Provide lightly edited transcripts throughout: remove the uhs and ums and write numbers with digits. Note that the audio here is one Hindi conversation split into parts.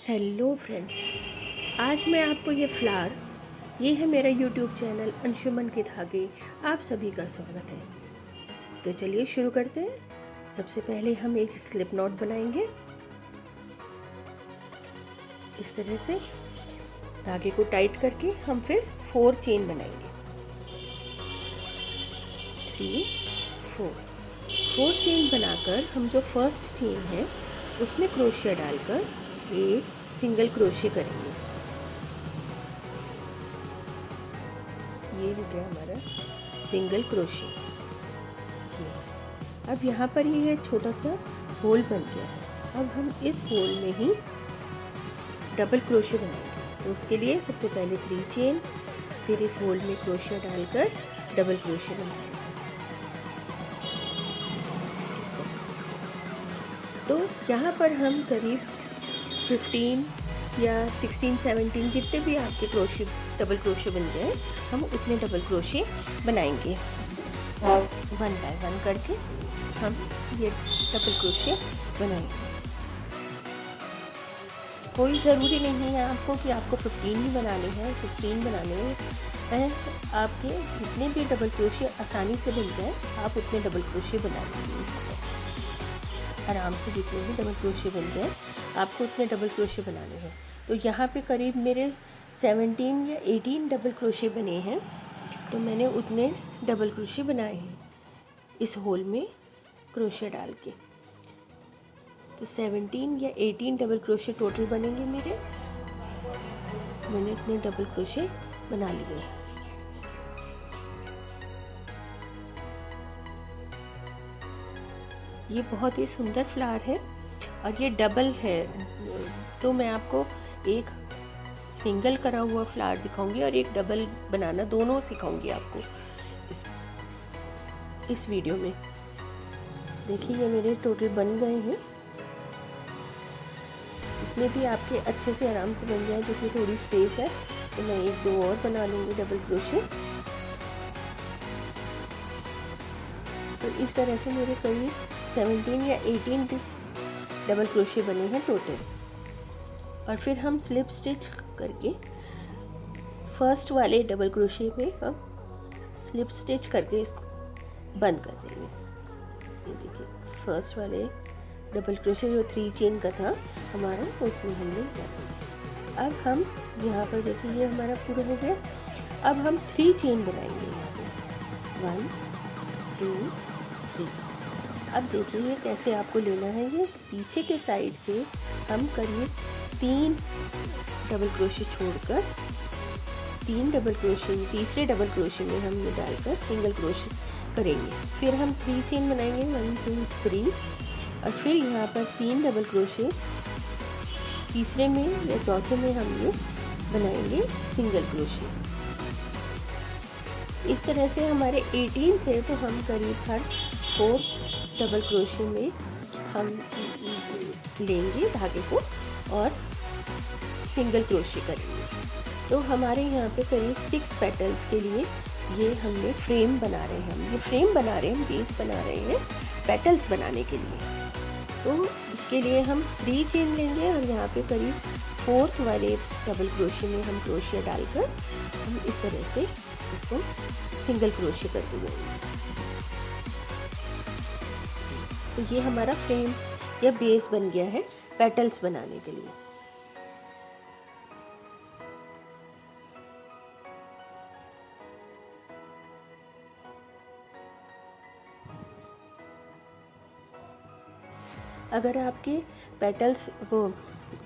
हेलो फ्रेंड्स, आज मैं आपको ये है मेरा यूट्यूब चैनल अंशुमन के धागे। आप सभी का स्वागत है। तो चलिए शुरू करते हैं। सबसे पहले हम एक स्लिप नॉट बनाएंगे। इस तरह से धागे को टाइट करके हम फिर 4 चेन बनाएंगे। 3 4 चेन बनाकर हम जो फर्स्ट चेन है उसमें क्रोशिया डालकर एक सिंगल क्रोशिया करेंगे। ये हो गया हमारा सिंगल क्रोशिया। अब यहाँ पर ये छोटा सा होल बन गया है। अब हम इस होल में ही डबल क्रोशिया बनाएंगे। तो उसके लिए सबसे पहले 3 चेन, फिर इस होल में क्रोशिया डालकर डबल क्रोशिया बनाएंगे। तो यहाँ पर हम करीब 15 या 16 17 जितने भी आपके क्रोशिया डबल क्रोशिया बन जाए, हम उतने डबल क्रोशिया बनाएंगे। 1 बाय 1 करके हम ये डबल क्रोशिया बनाएंगे। कोई ज़रूरी नहीं है आपको कि आपको 15 ही बनाने हैं, 16 बनाने हैं। आपके जितने भी डबल क्रोशिया आसानी से बन जाए आप उतने डबल क्रोशिया बना लीजिए। आराम से जितने भी डबल क्रोशिया बन जाए आपको उतने डबल क्रोशिया बनाने हैं। तो यहाँ पे करीब मेरे 17 या 18 डबल क्रोशिया बने हैं। तो मैंने उतने डबल क्रोशिया बनाए हैं इस होल में क्रोशिया डाल के। तो 17 या 18 डबल क्रोशिया टोटल बनेंगे मेरे। मैंने इतने डबल क्रोशिया बना लिए हैं। ये बहुत ही सुंदर फ्लावर है और ये डबल है। तो मैं आपको एक सिंगल करा हुआ फ्लावर दिखाऊंगी और एक डबल बनाना, दोनों सिखाऊंगी आपको इस वीडियो में। देखिए ये मेरे टोटल बन गए हैं। इसमें भी आपके अच्छे से आराम से बन जाए। जिसमें थोड़ी स्पेस है तो मैं 1-2 और बना लूँगी डबल क्रोशिया। तो इस तरह से मेरे करीब 17 या 18 डबल क्रोशिया बने हैं टोटल। और फिर हम स्लिप स्टिच करके फर्स्ट वाले डबल क्रोशिया में हम स्लिप स्टिच करके इसको बंद कर देंगे। ये देखिए फर्स्ट वाले डबल क्रोशिया जो 3 चेन का था हमारा, उसमें हमने कर दिया। अब हम यहाँ पर देखिए ये हमारा पूरा हो गया। अब हम 3 चेन बनाएंगे यहाँ पे। 1 2 3। अब देखिए ये कैसे आपको लेना है। ये पीछे के साइड से हम करीब 3 डबल क्रोशिया छोड़कर 3 डबल क्रोशिया, तीसरे डबल क्रोशिया में हम ये डालकर सिंगल क्रोशिया करेंगे। फिर हम 3 चेन बनाएंगे 1 2 3। और फिर यहाँ पर 3 डबल क्रोशिया तीसरे में या चौथे में हम ये बनाएंगे सिंगल क्रोशिया। इस तरह से हमारे 18 थे। तो हम करीब हर 4 डबल क्रोशिया में हम लेंगे धागे को और सिंगल क्रोशिया करेंगे। तो हमारे यहाँ पे करीब 6 पेटल्स के लिए ये हमने फ्रेम बना रहे हैं। हम ये फ्रेम बना रहे हैं, हम बेस बना रहे हैं पेटल्स बनाने के लिए। तो इसके लिए हम 3 चेन लेंगे और यहाँ पे करीब 4th वाले डबल क्रोशिया में हम क्रोशिया डालकर हम इस तरह से इसको सिंगल क्रोशिया करते जाएंगे। तो ये हमारा फ्रेम या बेस बन गया है पेटल्स बनाने के लिए। अगर आपके पेटल्स वो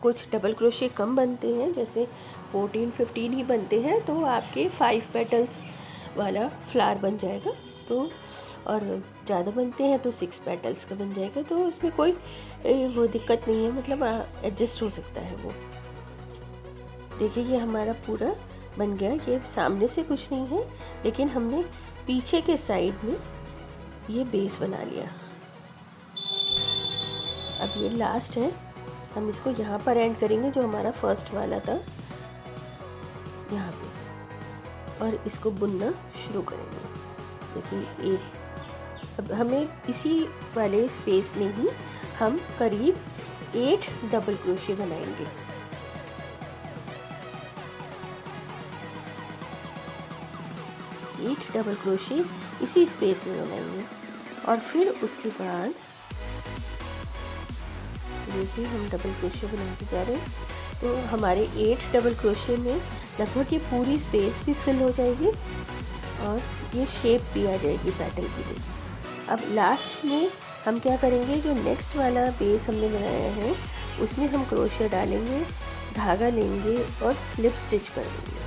कुछ डबल क्रोशिया कम बनते हैं, जैसे 14-15 ही बनते हैं, तो आपके 5 पेटल्स वाला फ्लावर बन जाएगा। तो और ज़्यादा बनते हैं तो 6 पेटल्स का बन जाएगा। तो उसमें कोई वो दिक्कत नहीं है, मतलब एडजस्ट हो सकता है वो। देखिए ये हमारा पूरा बन गया। ये सामने से कुछ नहीं है, लेकिन हमने पीछे के साइड में ये बेस बना लिया। अब ये लास्ट है, हम इसको यहाँ पर एंड करेंगे जो हमारा फर्स्ट वाला था यहाँ पे, और इसको बुनना शुरू करेंगे। देखिए अब हमें इसी वाले स्पेस में ही हम करीब 8 डबल क्रोशिया बनाएंगे। 8 डबल क्रोशे इसी स्पेस में बनाएंगे। और फिर उसके बाद देखिए हम डबल क्रोशे बनाते जा रहे हैं, तो हमारे 8 डबल क्रोशे में लगभग ये पूरी स्पेस भी फिल हो जाएगी और ये शेप भी आ जाएगी पेटल की भी। अब लास्ट में हम क्या करेंगे, जो नेक्स्ट वाला बेस हमने बनाया है उसमें हम क्रोशे डालेंगे, धागा लेंगे और स्लिप स्टिच कर देंगे।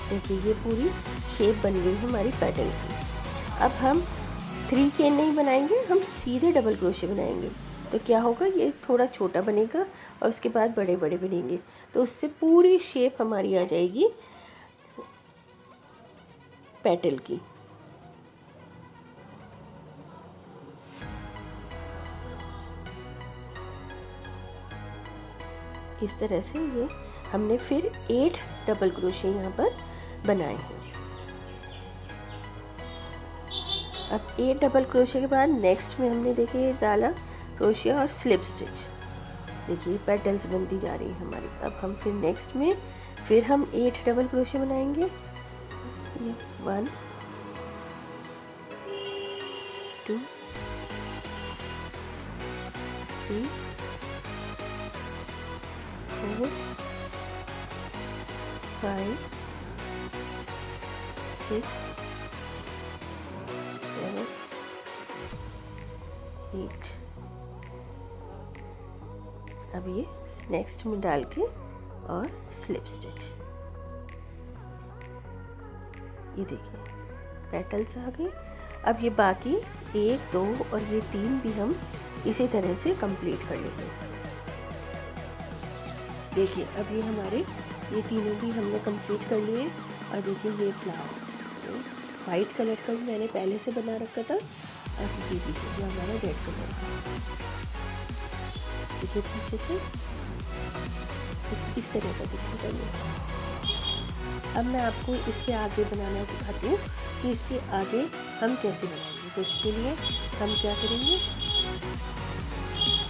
देखिए ये पूरी शेप बन गई हमारी पेटल की। अब हम 3 चेन नहीं बनाएंगे, हम सीधे डबल क्रोशे बनाएंगे। तो क्या होगा, ये थोड़ा छोटा बनेगा और उसके बाद बड़े बड़े बनेंगे, तो उससे पूरी शेप हमारी आ जाएगी पेटल की। इस तरह से ये हमने फिर 8 डबल क्रोशे यहाँ पर बनाए हैं। अब 8 डबल क्रोशे के बाद नेक्स्ट में हमने देखिए डाला क्रोशिया और स्लिप स्टिच। देखिए पेटल्स बनती जा रही है हमारी। अब हम फिर नेक्स्ट में फिर हम 8 डबल क्रोशे बनाएंगे। ये 1 2 3 4 5 6 7 8। अब ये नेक्स्ट में डाल के और स्लिप स्टिच। ये देखिए पेटल्स आ गए। अब ये बाकी 1 2 और ये 3 भी हम इसी तरह से कंप्लीट कर लेंगे। देखिए अब ये हमारे ये तीनों भी हमने कंप्लीट कर लिए। और देखिए ये फ्लावर वाइट कलर का मैंने पहले से बना रखा था और ये देखिए जो हमारा रेड कलर का। देखिए पीछे से इस तरह का दिखेगा। अब मैं आपको इसके आगे बनाना दिखाती हूँ कि इसके आगे हम कैसे बनाएंगे। तो इसके लिए हम क्या करेंगे,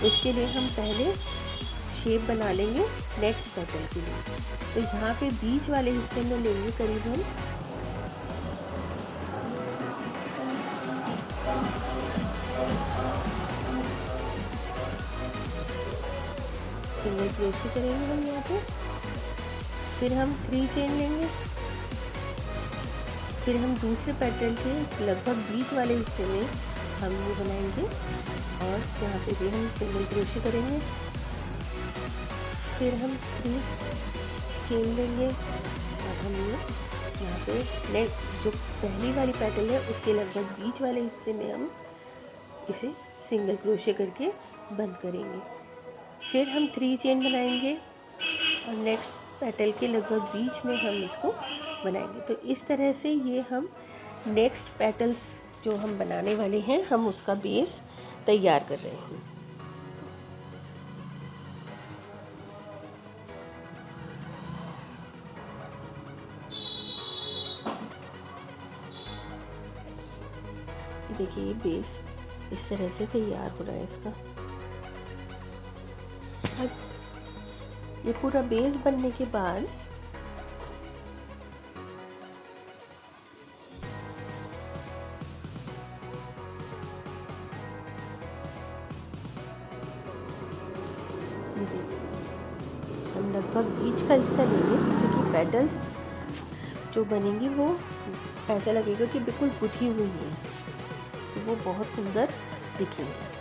इसके लिए हम पहले शेप बना लेंगे नेक्स्ट पेटल के लिए। तो यहाँ पे बीच वाले हिस्से में लेंगे करीबन सिंगल क्रोशे करेंगे हम यहाँ पे। फिर हम 3 चेन लेंगे। फिर हम दूसरे पैटर्न के लगभग बीच वाले हिस्से में हम ये बनाएंगे और यहाँ पे भी हम सिंगल क्रोशे करेंगे। फिर हम 3 चेन लेंगे और हम ये यहाँ पे नेक्स्ट जो पहली वाली पैटर्न है उसके लगभग बीच वाले हिस्से में हम इसे सिंगल क्रोशे करके बंद करेंगे। फिर हम 3 चेन बनाएंगे और नेक्स्ट पेटल के लगभग बीच में हम इसको बनाएंगे। तो इस तरह से ये हम नेक्स्ट पेटल्स जो हम बनाने वाले हैं हम उसका बेस तैयार कर रहे हैं। देखिए ये बेस इस तरह से तैयार हो रहा है इसका। अब ये पूरा बेस बनने के बाद हम लगभग बीच का हिस्सा लेंगे जिससे कि पेटल्स जो बनेंगी वो ऐसा लगेगा कि बिल्कुल गुथी हुई है, तो वो बहुत सुंदर दिखेंगे।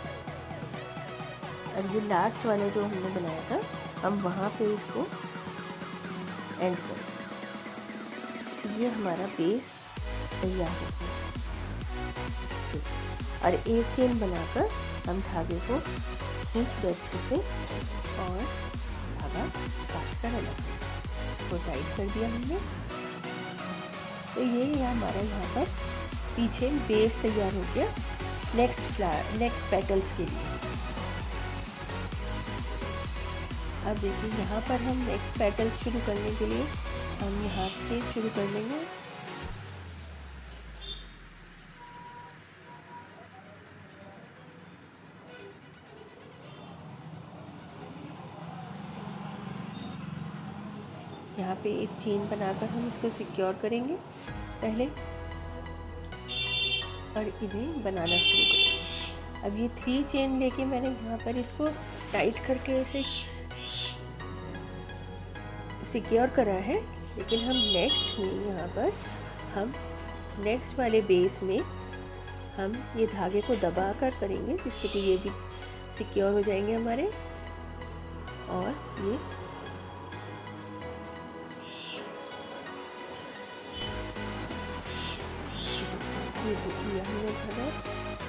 और ये लास्ट वाला जो हमने बनाया था हम वहाँ पे इसको एंड करें। तो ये हमारा बेस तैयार हो गया। और एक चेन बनाकर हम धागे को खींच कर अच्छे से और धागा काट कर अलग को टाइट कर दिया हमने। तो ये हमारा यहाँ पर पीछे बेस तैयार हो गया नेक्स्ट पेटल्स के लिए। अब देखिए यहाँ पर हम नेक्स्ट पेटल्स शुरू करने के लिए हम यहाँ से शुरू कर लेंगे। यहाँ पे एक चेन बनाकर हम इसको सिक्योर करेंगे पहले। और इन्हें बनाना शुरू करूँगी। अब ये 3 चेन लेके मैंने यहाँ पर इसको टाइट करके ऐसे सिक्योर करा है, लेकिन हम नेक्स्ट में यहाँ पर हम नेक्स्ट वाले बेस में हम ये धागे को दबा कर करेंगे, जिससे कि ये भी सिक्योर हो जाएंगे हमारे। और ये हमने धागा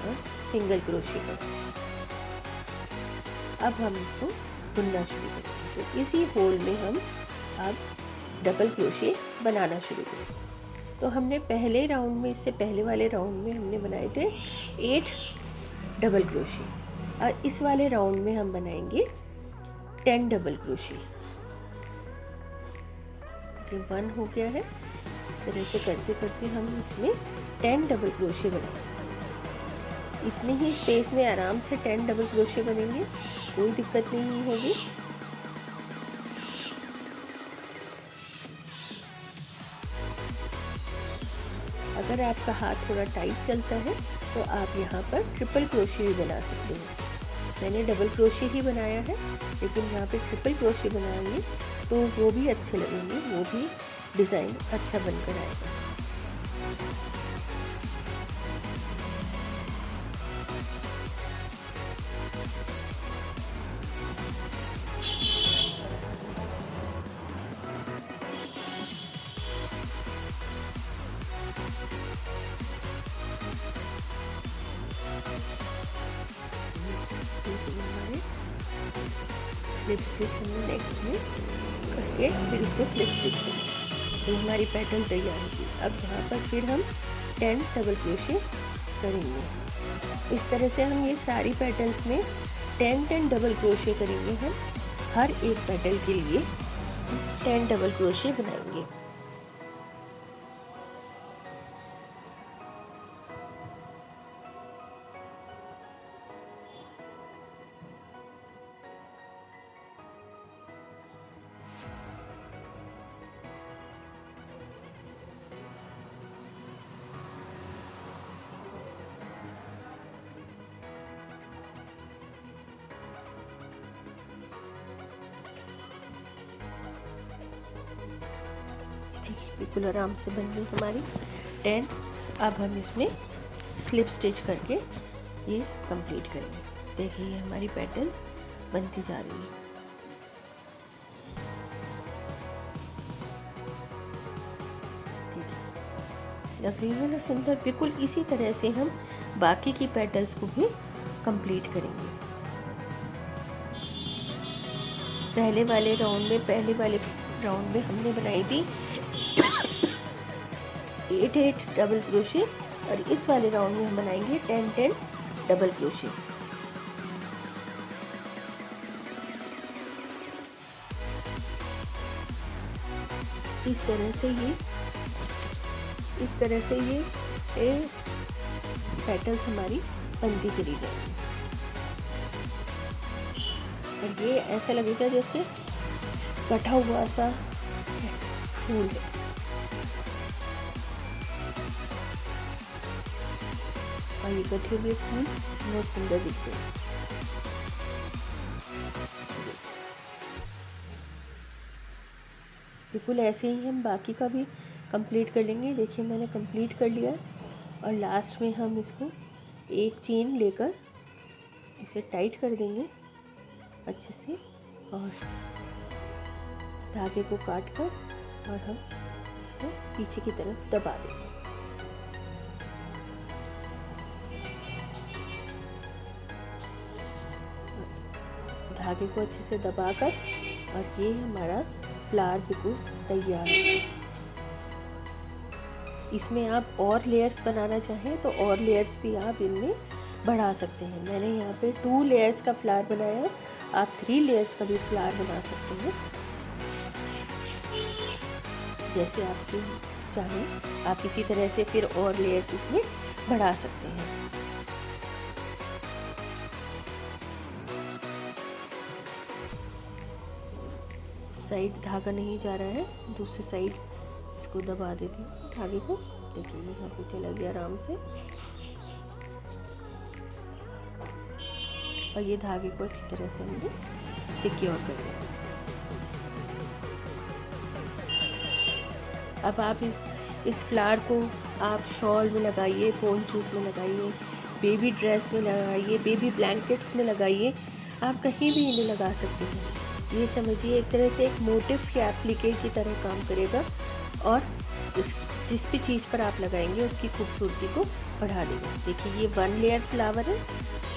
और सिंगल क्रोशे का। अब हम इसको बुनना शुरू करेंगे। तो इसी होल में हम अब डबल क्रोशे बनाना शुरू करेंगे। तो हमने पहले राउंड में, इससे पहले वाले राउंड में हमने बनाए थे 8 डबल क्रोशे, और इस वाले राउंड में हम बनाएंगे 10 डबल क्रोशे। ये 1 हो गया है। इस तरह से करते करते हम इसमें 10 डबल क्रोशे बनाएंगे। इतने ही स्पेस में आराम से 10 डबल क्रोशे बनेंगे, कोई दिक्कत नहीं होगी। अगर आपका हाथ थोड़ा टाइट चलता है तो आप यहाँ पर ट्रिपल क्रोशे भी बना सकते हैं। मैंने डबल क्रोशे ही बनाया है, लेकिन यहाँ पे ट्रिपल क्रोशे बनाएंगे तो वो भी अच्छे लगेंगे, वो भी डिज़ाइन अच्छा बनकर आएगा। स्लिप स्टिच हमने नेक्स्ट में करके फिर इसको स्लिप स्टिच करेंगे, तो हमारी पैटर्न तैयार होगी। अब यहाँ पर फिर हम 10 डबल क्रोशे करेंगे। इस तरह से हम ये सारी पैटर्न्स में 10-10 डबल क्रोशे करेंगे। हम हर एक पैटर्न के लिए 10 डबल क्रोशे बनाएंगे। बिल्कुल आराम से बन गई हमारी 10। अब हम इसमें स्लिप स्टिच करके ये कंप्लीट करेंगे। देखिए ये हमारी पैटर्न्स बनती जा रही है। लग रही है ना सुंदर। बिल्कुल इसी तरह से हम बाकी की पैटर्न्स को भी कंप्लीट करेंगे। पहले वाले राउंड में हमने बनाई थी 8 डबल क्रोशे, और इस वाले राउंड में हम बनाएंगे 10 डबल क्रोशे। इस तरह से ये पैटर्न हमारी बनती चली जाएगी। और ये ऐसा लगेगा जैसे कटा हुआ सा फूल है। और ये कटे हुए फूल बहुत सुंदर दिखते हैं। बिल्कुल ऐसे ही हम बाकी का भी कंप्लीट कर लेंगे। देखिए मैंने कंप्लीट कर लिया, और लास्ट में हम इसको एक चेन लेकर इसे टाइट कर देंगे अच्छे से, और धागे को काट कर और हम इसको पीछे की तरफ दबा देंगे। धागे को अच्छे से दबाकर, और ये हमारा फ्लावर बिल्कुल तैयार है। इसमें आप और लेयर्स बनाना चाहें तो और लेयर्स भी आप इनमें बढ़ा सकते हैं। मैंने यहाँ पे 2 लेयर्स का फ्लावर बनाया, आप 3 लेयर्स का भी फ्लावर बना सकते हैं, जैसे आप चाहें। आप इसी तरह से फिर और लेयर्स इसमें बढ़ा सकते हैं। साइड धागा नहीं जा रहा है, दूसरी साइड इसको दबा देती हूँ धागे को। देखिए यहाँ पे चला गया आराम से। और ये धागे को अच्छी तरह से हमने सिक्योर कर लिया। अब आप इस फ्लावर को आप शॉल में लगाइए, पोंचूस में लगाइए, बेबी ड्रेस में लगाइए, बेबी ब्लैंकेट्स में लगाइए, आप कहीं भी इन्हें लगा सकते हैं। ये समझिए एक तरह से एक मोटिव या एप्लीके की तरह काम करेगा और जिस भी चीज़ पर आप लगाएंगे उसकी खूबसूरती को बढ़ा देगा। देखिए ये 1 लेयर फ्लावर है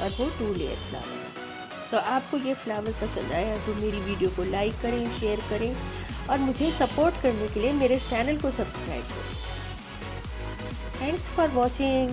और वो 2 लेयर फ्लावर है। तो आपको ये फ्लावर पसंद आया तो मेरी वीडियो को लाइक करें, शेयर करें और मुझे सपोर्ट करने के लिए मेरे चैनल को सब्सक्राइब करें। Thanks for watching.